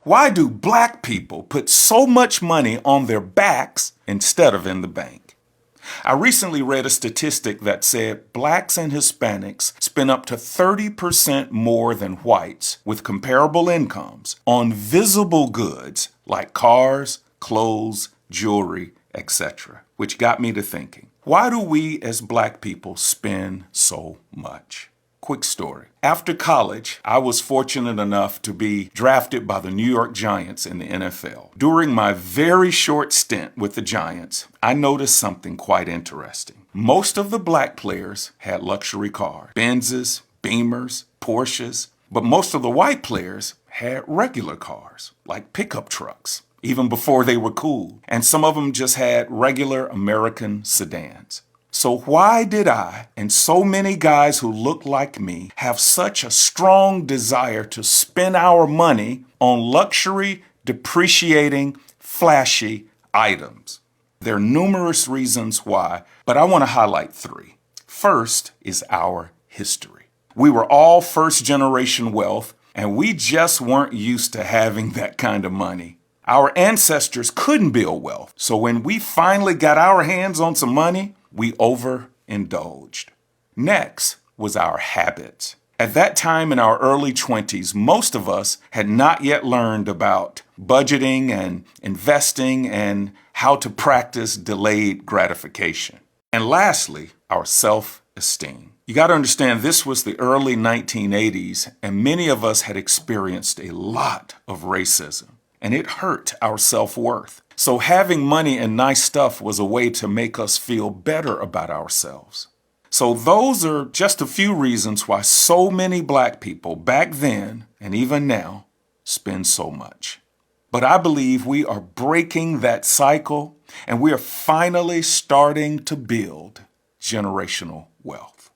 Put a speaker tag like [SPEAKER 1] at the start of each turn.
[SPEAKER 1] Why do black people put so much money on their backs instead of in the bank? I recently read a statistic that said blacks and Hispanics spend up to 30% more than whites with comparable incomes on visible goods like cars, clothes, jewelry, etc., which got me to thinking, why do we as black people spend so much? Quick story. After college, I was fortunate enough to be drafted by the New York Giants in the NFL. During my very short stint with the Giants, I noticed something quite interesting. Most of the black players had luxury cars, Benzes, Beamers, Porsches, but most of the white players had regular cars, like pickup trucks, even before they were cool. And some of them just had regular American sedans. So why did I and so many guys who look like me have such a strong desire to spend our money on luxury, depreciating, flashy items? There are numerous reasons why, but I want to highlight three. First is our history. We were all first-generation wealth, and we just weren't used to having that kind of money. Our ancestors couldn't build wealth, so when we finally got our hands on some money, we overindulged. Next was our habits. At that time in our early 20s, most of us had not yet learned about budgeting and investing and how to practice delayed gratification. And lastly, our self-esteem. You got to understand, this was the early 1980s, and many of us had experienced a lot of racism, and it hurt our self-worth. So having money and nice stuff was a way to make us feel better about ourselves. So those are just a few reasons why so many black people back then and even now spend so much. But I believe we are breaking that cycle and we are finally starting to build generational wealth.